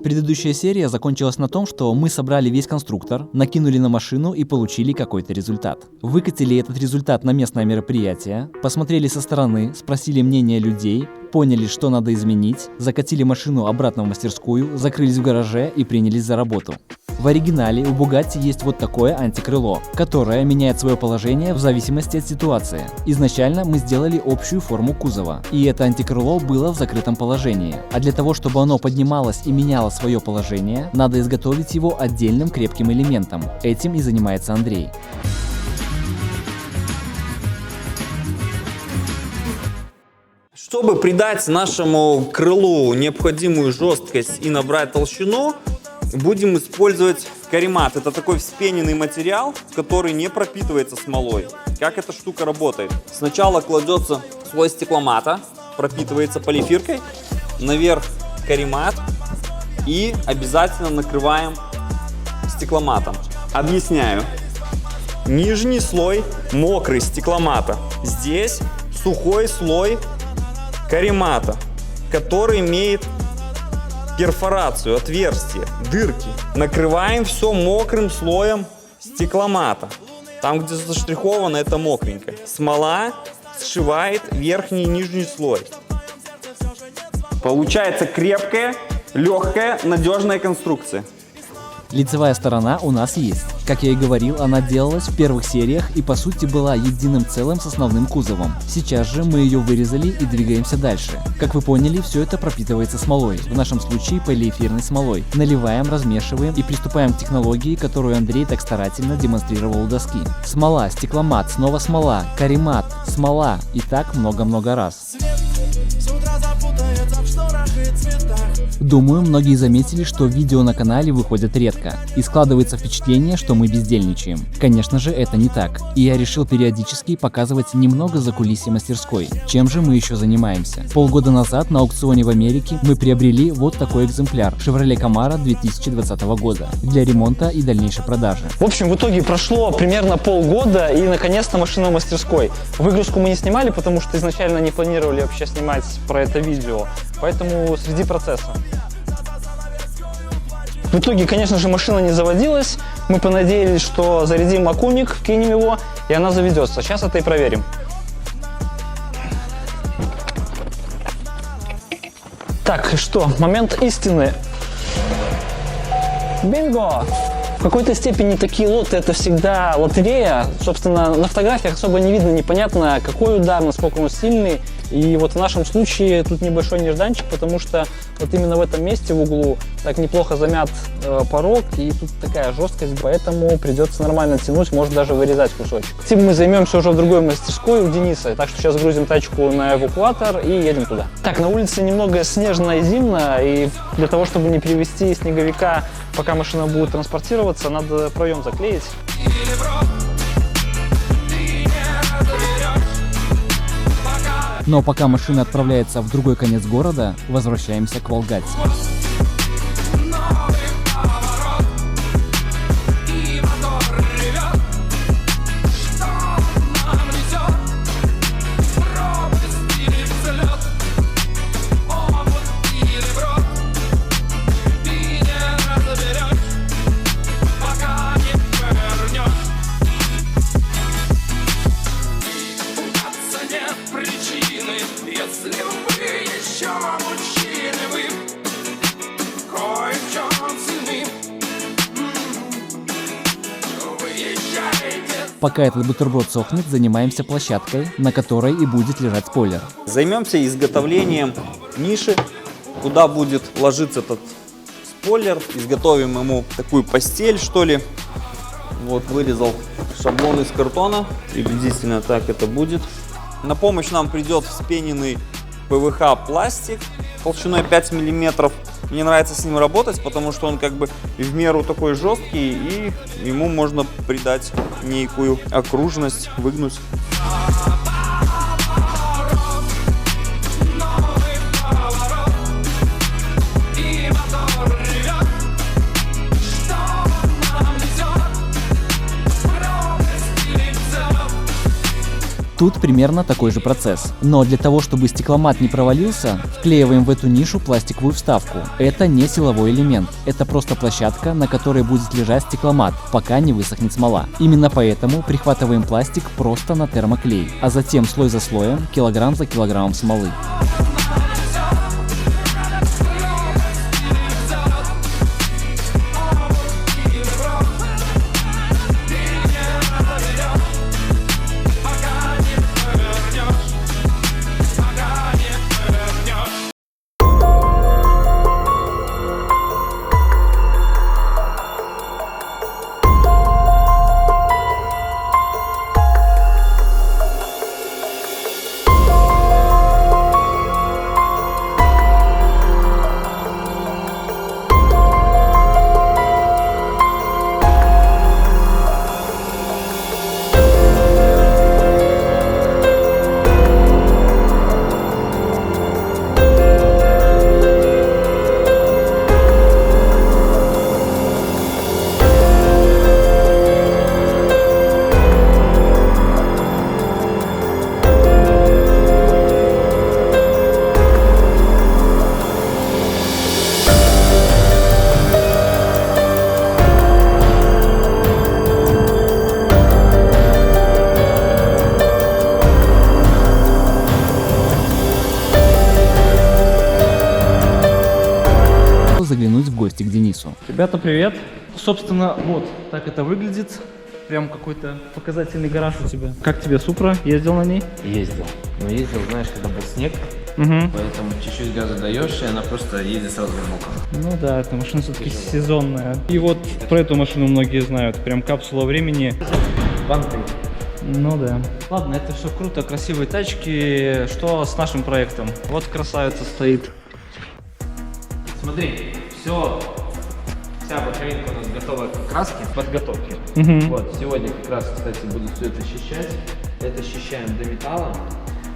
Предыдущая серия закончилась на том, что мы собрали весь конструктор, накинули на машину и получили какой-то результат. Выкатили этот результат на местное мероприятие, посмотрели со стороны, спросили мнение людей, поняли, что надо изменить, закатили машину обратно в мастерскую, закрылись в гараже и принялись за работу. В оригинале у Bugatti есть вот такое антикрыло, которое меняет свое положение в зависимости от ситуации. Изначально мы сделали общую форму кузова, и это антикрыло было в закрытом положении. А для того, чтобы оно поднималось и меняло свое положение, надо изготовить его отдельным крепким элементом. Этим и занимается Андрей. Чтобы придать нашему крылу необходимую жесткость и набрать толщину, будем использовать каремат. Это такой вспененный материал, который не пропитывается смолой. Как эта штука работает? Сначала кладется слой стекломата, пропитывается полифиркой, наверх каремат и обязательно накрываем стекломатом. Объясняю. Нижний слой мокрый стекломата. Здесь сухой слой каремата, который имеет перфорацию, отверстие, дырки. Накрываем все мокрым слоем стекломата. Там, где заштриховано, это мокренько. Смола сшивает верхний и нижний слой. Получается крепкая, легкая, надежная конструкция. Лицевая сторона у нас есть. Как я и говорил, она делалась в первых сериях и по сути была единым целым с основным кузовом. Сейчас же мы ее вырезали и двигаемся дальше. Как вы поняли, все это пропитывается смолой, в нашем случае полиэфирной смолой. Наливаем, размешиваем и приступаем к технологии, которую Андрей так старательно демонстрировал у доски. Смола, стекломат, снова смола, каремат, смола и так много-много раз. Думаю, многие заметили, что видео на канале выходят редко, и складывается впечатление, что мы бездельничаем. Конечно же, это не так, и я решил периодически показывать немного закулисья мастерской. Чем же мы еще занимаемся? Полгода назад на аукционе в Америке мы приобрели вот такой экземпляр Chevrolet Camaro 2020 года для ремонта и дальнейшей продажи. В общем, в итоге прошло примерно полгода, и наконец-то машина в мастерской. Выгрузку мы не снимали, потому что изначально не планировали вообще снимать про это видео, поэтому среди процесса. В итоге, конечно же, машина не заводилась. Мы понадеялись, что зарядим аккумик, кинем его, и она заведется. Сейчас это и проверим. Так, что, момент истины. Бинго! В какой-то степени такие лоты — это всегда лотерея. Собственно, на фотографиях особо не видно, непонятно, какой удар, насколько он сильный. И вот в нашем случае тут небольшой нежданчик, потому что вот именно в этом месте в углу так неплохо замят порог, и тут такая жесткость, поэтому придется нормально тянуть, может даже вырезать кусочек. Этим мы займемся уже в другой мастерской у Дениса, так что сейчас грузим тачку на эвакуатор и едем туда. Так, на улице немного снежно и зимно, и для того, чтобы не перевести снеговика, пока машина будет транспортироваться, надо проем заклеить. Но пока машина отправляется в другой конец города, возвращаемся к Волгатте. Пока этот бутерброд сохнет, занимаемся площадкой, на которой и будет лежать спойлер. Займемся изготовлением ниши, куда будет ложиться этот спойлер. Изготовим ему такую постель, что ли. Вот, вырезал шаблон из картона. Приблизительно так это будет. На помощь нам придет вспененный ПВХ пластик толщиной 5 мм. Мне нравится с ним работать, потому что он как бы в меру такой жесткий, и ему можно придать некую окружность, выгнуть. Тут примерно такой же процесс. Но для того, чтобы стекломат не провалился, вклеиваем в эту нишу пластиковую вставку. Это не силовой элемент, это просто площадка, на которой будет лежать стекломат, пока не высохнет смола. Именно поэтому прихватываем пластик просто на термоклей, а затем слой за слоем, килограмм за килограммом смолы. Заглянуть в гости к Денису. Ребята, привет. Собственно, вот так это выглядит. Прям какой-то показательный гараж у тебя. Как тебе Супра? Ездил на ней? Ездил. Но ездил, знаешь, когда был снег, поэтому чуть-чуть газа даешь, и она просто едет сразу боком. Ну да, эта машина все-таки сезонная. И вот про эту машину многие знают. Прям капсула времени. Банты. Ну да. Ладно, это все круто, красивые тачки. Что с нашим проектом? Вот красавица стоит. Смотри, вся боковинка у нас готова к краске, подготовке. Вот, сегодня как раз, кстати, буду все это счищать. Это счищаем до металла.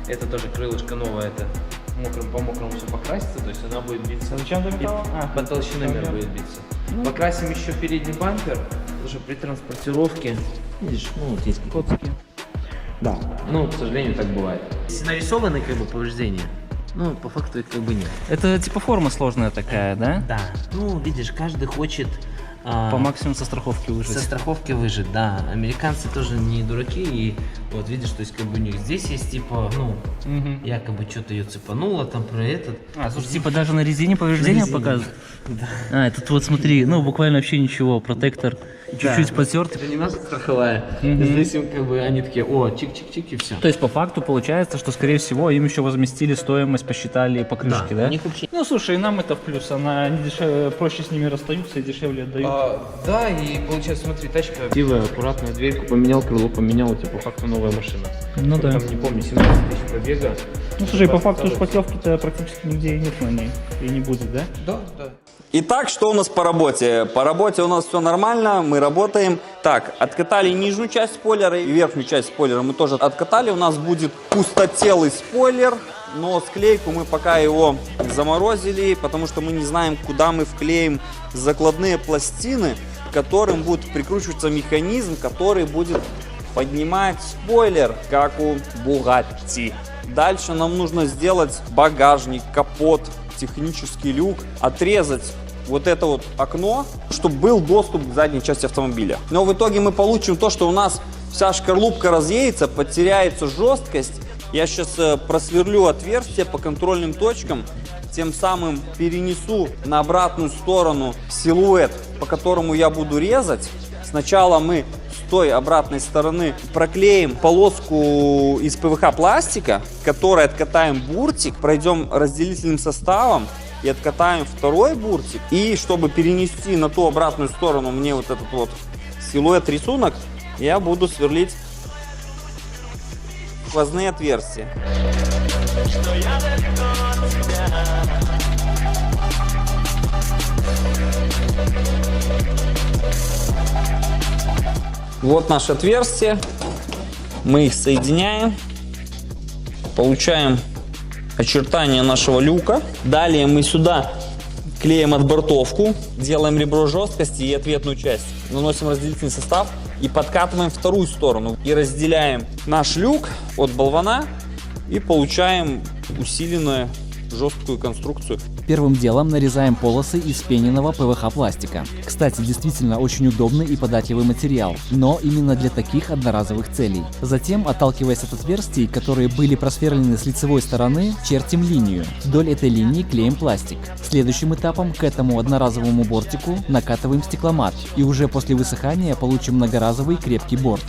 Это тоже крылышко новое, это по мокрому все покрасится, то есть она будет биться. Зачем до металла? По толщиномер будет биться. Покрасим еще передний бампер, уже при транспортировке. Видишь, ну вот есть Коцки. Да. Ну, к сожалению, так бывает. Если нарисованы как бы повреждения, ну, по факту их как бы нет. Это типа форма сложная такая, да? Да. Ну, видишь, каждый хочет по максимуму со страховки выжить. Со страховки выжить, да. Американцы тоже не дураки, и вот видишь, то есть как бы у них здесь есть типа, ну, якобы что-то ее цепануло, там про этот. Слушай, типа даже на резине повреждения показывают? Да. Тут вот смотри, ну буквально вообще ничего, протектор чуть-чуть потерт. Это не наша страховая. Здесь им как бы они такие, о, чик-чик-чик и все. То есть по факту получается, что скорее всего им еще возместили стоимость, посчитали покрышки, да? У них вообще... Ну слушай, нам это в плюс, она дешевле, проще с ними расстаются и дешевле отдают. Да, и получается, смотри, тачка красивая, аккуратную дверьку поменял, крыло поменял, типа по факту новая машина. Ну да. Там, не помню, 17 тысяч пробега. Ну слушай, по факту шпаклевки-то практически нигде и нет на ней, и не будет, да? Да, да. Итак, что у нас по работе? По работе у нас все нормально, мы работаем. Так, откатали нижнюю часть спойлера и верхнюю часть спойлера мы тоже откатали. У нас будет пустотелый спойлер, но склейку мы пока его заморозили, потому что мы не знаем, куда мы вклеим закладные пластины, к которым будет прикручиваться механизм, который будет поднимать спойлер, как у Bugatti. Дальше нам нужно сделать багажник, капот, технический люк, отрезать вот это вот окно, чтобы был доступ к задней части автомобиля. Но в итоге мы получим то, что у нас вся шкарлупка разъедется, потеряется жесткость. Я сейчас просверлю отверстие по контрольным точкам, тем самым перенесу на обратную сторону силуэт, по которому я буду резать. Сначала мы с той обратной стороны проклеим полоску из ПВХ пластика, которой откатаем буртик, пройдем разделительным составом и откатаем второй буртик. И чтобы перенести на ту обратную сторону мне вот этот вот силуэт рисунок, я буду сверлить сквозные отверстия. Вот наше отверстие, мы их соединяем, получаем очертания нашего люка. Далее мы сюда Клеим отбортовку, делаем ребро жесткости и ответную часть. Наносим разделительный состав и подкатываем вторую сторону. И разделяем наш люк от болвана и получаем усиленную жесткую конструкцию. Первым делом нарезаем полосы из пененного ПВХ пластика. Кстати, действительно очень удобный и податливый материал, но именно для таких одноразовых целей. Затем, отталкиваясь от отверстий, которые были просверлены с лицевой стороны, чертим линию. Вдоль этой линии клеим пластик. Следующим этапом к этому одноразовому бортику накатываем стекломат, и уже после высыхания получим многоразовый крепкий борт.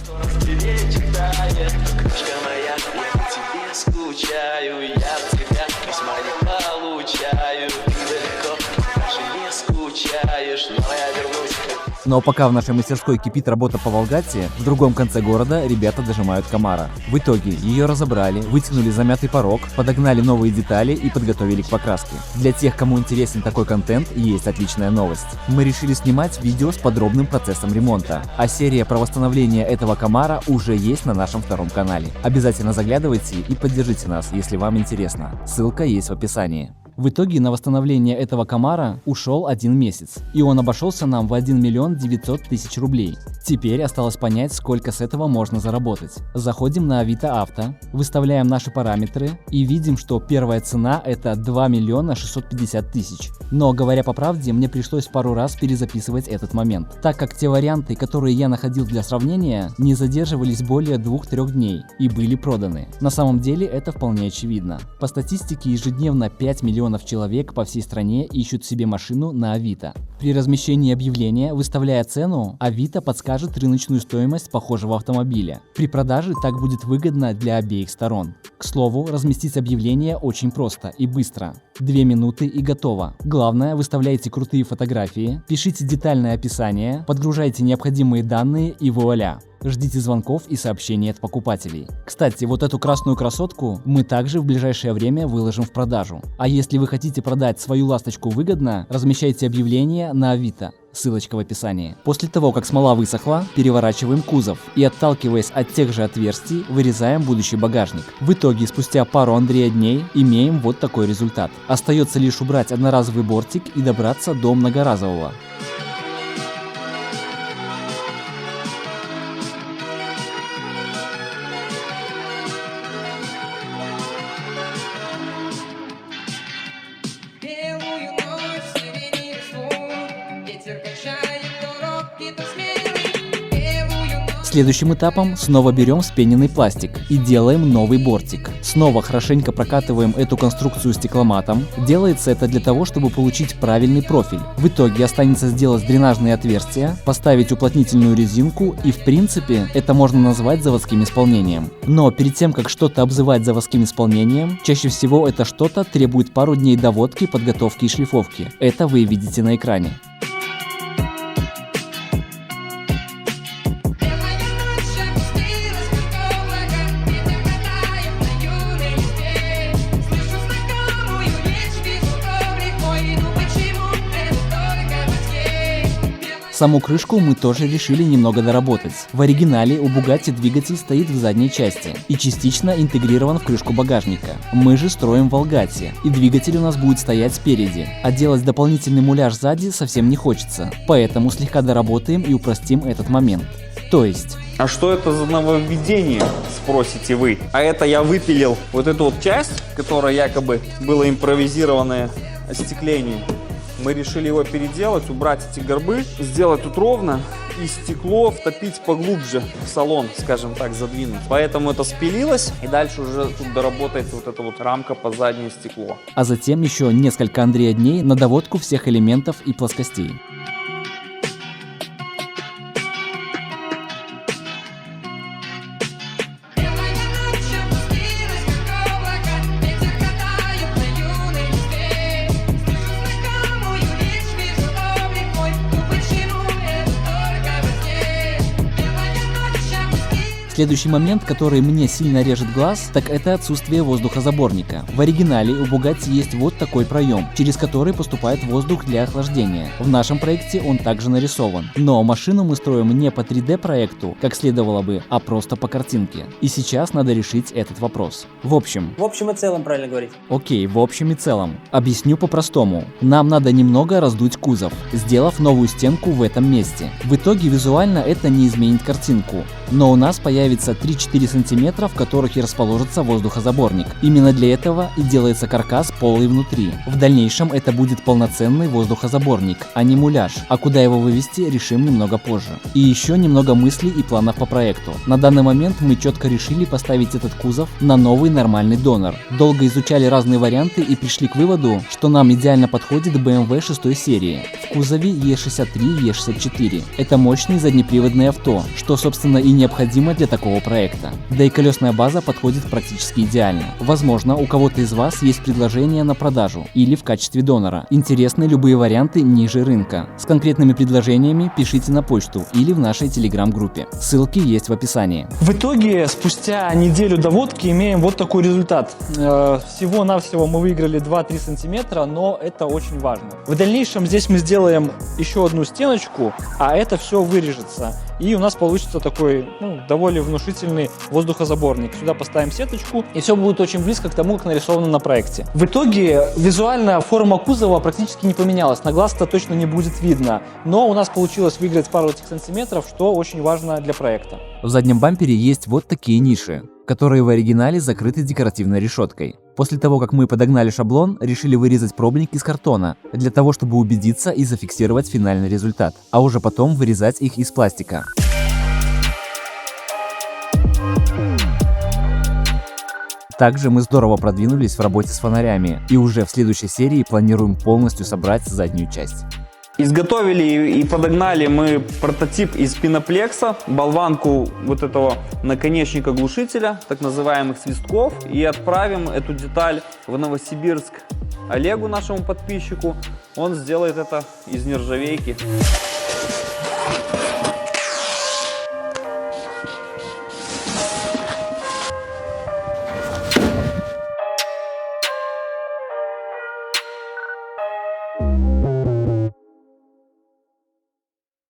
Но пока в нашей мастерской кипит работа по Волгате, в другом конце города ребята дожимают Камара. В итоге ее разобрали, вытянули замятый порог, подогнали новые детали и подготовили к покраске. Для тех, кому интересен такой контент, есть отличная новость. Мы решили снимать видео с подробным процессом ремонта, а серия про восстановление этого Камара уже есть на нашем втором канале. Обязательно заглядывайте и поддержите нас, если вам интересно. Ссылка есть в описании. В итоге на восстановление этого Камара ушел 1 месяц, и он обошелся нам в 1 900 000 рублей. Теперь осталось понять, сколько с этого можно заработать. Заходим на Авито Авто, выставляем наши параметры и видим, что первая цена это 2 650 000. Но, говоря по правде, мне пришлось пару раз перезаписывать этот момент, так как те варианты, которые я находил для сравнения, не задерживались более 2-3 дней и были проданы. На самом деле это вполне очевидно. По статистике ежедневно 5 миллионов человек по всей стране ищут себе машину на Авито. При размещении объявления, выставляя цену, Авито подскажет рыночную стоимость похожего автомобиля. При продаже так будет выгодно для обеих сторон. К слову, разместить объявление очень просто и быстро. 2 минуты и готово. Главное, выставляйте крутые фотографии, пишите детальное описание, подгружайте необходимые данные и вуаля. Ждите звонков и сообщений от покупателей. Кстати, вот эту красную красотку мы также в ближайшее время выложим в продажу. А если вы хотите продать свою ласточку выгодно, размещайте объявление на Авито. Ссылочка в описании. После того, как смола высохла, переворачиваем кузов и, отталкиваясь от тех же отверстий, вырезаем будущий багажник. В итоге, спустя пару Андрея дней, имеем вот такой результат. Остается лишь убрать одноразовый бортик и добраться до многоразового. Следующим этапом снова берем вспененный пластик и делаем новый бортик. Снова хорошенько прокатываем эту конструкцию стекломатом. Делается это для того, чтобы получить правильный профиль. В итоге останется сделать дренажные отверстия, поставить уплотнительную резинку и в принципе это можно назвать заводским исполнением. Но перед тем, как что-то обзывать заводским исполнением, чаще всего это что-то требует пару дней доводки, подготовки и шлифовки. Это вы видите на экране. Саму крышку мы тоже решили немного доработать. В оригинале у Bugatti двигатель стоит в задней части и частично интегрирован в крышку багажника. Мы же строим в Волгате, и двигатель у нас будет стоять спереди, а делать дополнительный муляж сзади совсем не хочется, поэтому слегка доработаем и упростим этот момент. То есть... А что это за нововведение, спросите вы? А это я выпилил вот эту вот часть, которая якобы было импровизированное остекление. Мы решили его переделать, убрать эти горбы, сделать тут ровно и стекло втопить поглубже в салон, скажем так, задвинуть. Поэтому это спилилось, и дальше уже тут доработается вот эта вот рамка под заднее стекло. А затем еще несколько Андрея дней на доводку всех элементов и плоскостей. Следующий момент, который мне сильно режет глаз, так это отсутствие воздухозаборника. В оригинале у Bugatti есть вот такой проем, через который поступает воздух для охлаждения. В нашем проекте он также нарисован. Но машину мы строим не по 3D проекту, как следовало бы, а просто по картинке. И сейчас надо решить этот вопрос. В общем и целом, правильно говорить. Окей, в общем и целом. Объясню по-простому. Нам надо немного раздуть кузов, сделав новую стенку в этом месте. В итоге визуально это не изменит картинку. Но у нас появится 3-4 сантиметра, в которых и расположится воздухозаборник. Именно для этого и делается каркас полый внутри. В дальнейшем это будет полноценный воздухозаборник, а не муляж. А куда его вывести, решим немного позже. И еще немного мыслей и планов по проекту. На данный момент мы четко решили поставить этот кузов на новый нормальный донор. Долго изучали разные варианты и пришли к выводу, что нам идеально подходит BMW 6 серии. В кузове E63, E64. Это мощные заднеприводные авто, что собственно и необходимо для такого проекта. Да и колесная база подходит практически идеально. Возможно, у кого-то из вас есть предложение на продажу или в качестве донора. Интересны любые варианты ниже рынка. С конкретными предложениями пишите на почту или в нашей телеграм-группе. Ссылки есть в описании. В итоге, спустя неделю доводки имеем вот такой результат. Всего-навсего мы выиграли 2-3 сантиметра, но это очень важно. В дальнейшем здесь мы сделаем еще одну стеночку, а это все вырежется. И у нас получится такой довольно внушительный воздухозаборник. Сюда поставим сеточку, и все будет очень близко к тому, как нарисовано на проекте. В итоге визуально форма кузова практически не поменялась. На глаз-то точно не будет видно. Но у нас получилось выиграть пару этих сантиметров, что очень важно для проекта. В заднем бампере есть вот такие ниши, которые в оригинале закрыты декоративной решеткой. После того, как мы подогнали шаблон, решили вырезать пробник из картона, для того, чтобы убедиться и зафиксировать финальный результат, а уже потом вырезать их из пластика. Также мы здорово продвинулись в работе с фонарями, и уже в следующей серии планируем полностью собрать заднюю часть. Изготовили и подогнали мы прототип из пеноплекса, болванку вот этого наконечника глушителя, так называемых свистков, и отправим эту деталь в Новосибирск Олегу, нашему подписчику. Он сделает это из нержавейки.